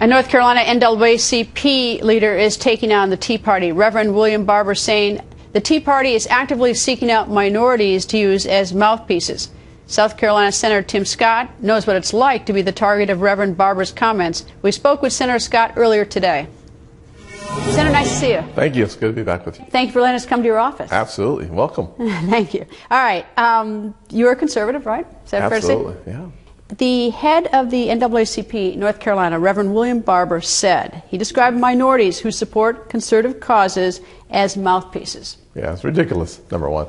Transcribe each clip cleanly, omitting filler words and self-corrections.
A North Carolina NAACP leader is taking on the Tea Party. Reverend William Barber saying the Tea Party is actively seeking out minorities to use as mouthpieces. South Carolina Senator Tim Scott knows what it's like to be the target of Reverend Barber's comments. We spoke with Senator Scott earlier today. Senator, nice to see you. Thank you. It's good to be back with you. Thank you for letting us come to your office. Absolutely. Welcome. Thank you. All right. You're a conservative, right? Is that fair to say? Absolutely, yeah. The head of the NAACP North Carolina, Reverend William Barber, said he described minorities who support conservative causes as mouthpieces. Yeah, it's ridiculous, number one.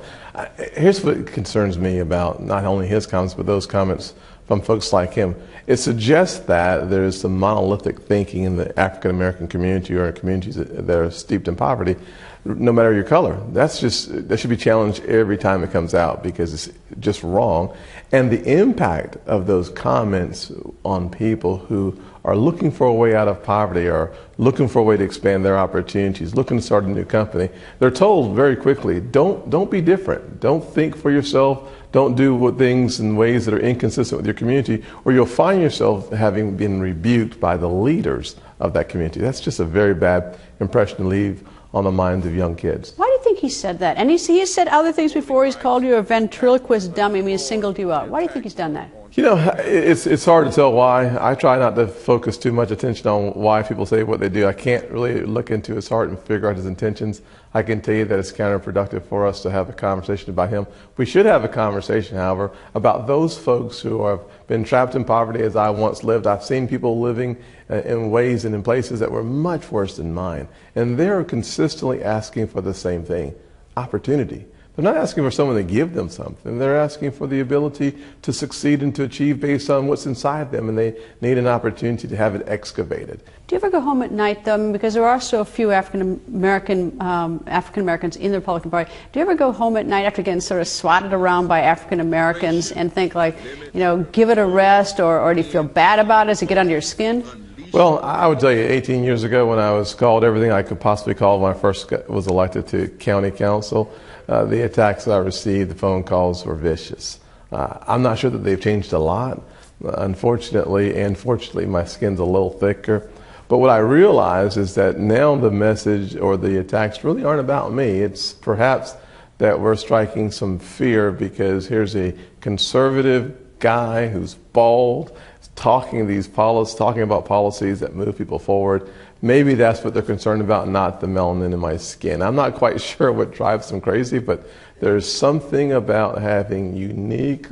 Here's what concerns me about not only his comments, but those comments from folks like him. It suggests that there's some monolithic thinking in the African American community or in communities that are steeped in poverty, no matter your color. That should be challenged every time it comes out because it's just wrong. And the impact of those comments on people who are looking for a way out of poverty or looking for a way to expand their opportunities, looking to start a new company, they're told very quickly, don't be different. Don't think for yourself. Don't do things in ways that are inconsistent with your community, or you'll find yourself having been rebuked by the leaders of that community. That's just a very bad impression to leave on the minds of young kids. Why do you think he said that? And he has said other things before. He's called you a ventriloquist dummy. I mean, he's singled you out. Why do you think he's done that? You know, it's hard to tell why. I try not to focus too much attention on why people say what they do. I can't really look into his heart and figure out his intentions. I can tell you that it's counterproductive for us to have a conversation about him. We should have a conversation, however, about those folks who have been trapped in poverty as I once lived. I've seen people living in ways and in places that were much worse than mine. And they're consistently asking for the same thing, opportunity. They're not asking for someone to give them something. They're asking for the ability to succeed and to achieve based on what's inside them, and they need an opportunity to have it excavated. Do you ever go home at night, though, because there are so few African Americans in the Republican Party? Do you ever go home at night after getting sort of swatted around by African Americans and think, like, you know, give it a rest, or do you feel bad about it? Does it get under your skin? Well, I would tell you, 18 years ago when I was called everything I could possibly call when I first was elected to county council, the attacks that I received, the phone calls were vicious. I'm not sure that they've changed a lot. Unfortunately, and fortunately, my skin's a little thicker. But what I realize is that now the message or the attacks really aren't about me. It's perhaps that we're striking some fear because here's a conservative guy who's bald, talking about policies that move people forward. Maybe that's what they're concerned about, not the melanin in my skin. I'm not quite sure what drives them crazy, but there's something about having unique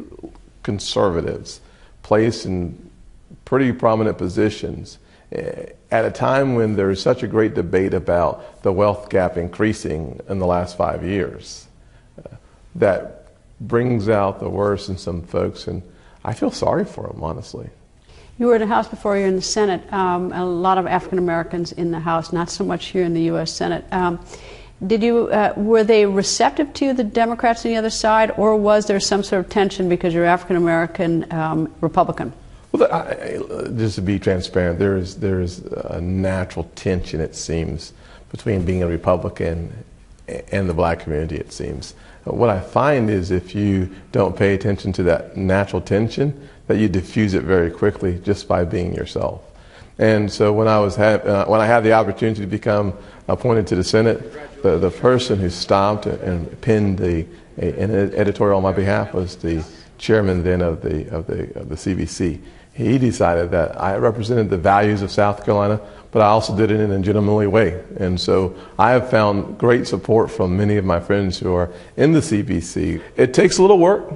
conservatives placed in pretty prominent positions at a time when there's such a great debate about the wealth gap increasing in the last 5 years. That brings out the worst in some folks, and I feel sorry for them, honestly. You were in the House before you were in the Senate. A lot of African Americans in the House, not so much here in the U.S. Senate. Were they receptive to the Democrats on the other side, or was there some sort of tension because you're African American Republican? Well, just to be transparent, there is a natural tension, it seems, between being a Republican and the black community, it seems. What I find is if you don't pay attention to that natural tension, that you diffuse it very quickly just by being yourself. And so when I had the opportunity to become appointed to the Senate, the person who stopped and penned an editorial on my behalf was the chairman then of the CBC. He decided that I represented the values of South Carolina, but I also did it in a gentlemanly way. And so I have found great support from many of my friends who are in the CBC. It takes a little work.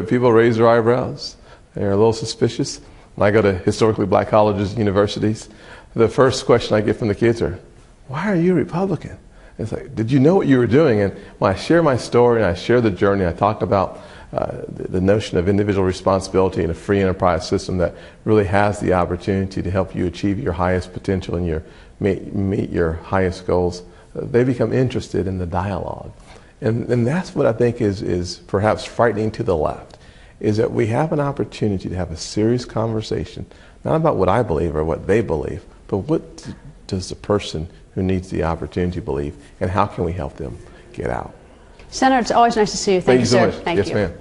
People raise their eyebrows. They're a little suspicious. When I go to historically black colleges and universities, the first question I get from the kids are, why are you Republican? It's like, did you know what you were doing? And when I share my story and I share the journey, I talk about the notion of individual responsibility in a free enterprise system that really has the opportunity to help you achieve your highest potential and meet your highest goals, they become interested in the dialogue. And that's what I think is perhaps frightening to the left, is that we have an opportunity to have a serious conversation, not about what I believe or what they believe, but what does the person who needs the opportunity believe, and how can we help them get out? Senator, it's always nice to see you. Thank you, so sir. much. Thank yes, you. ma'am.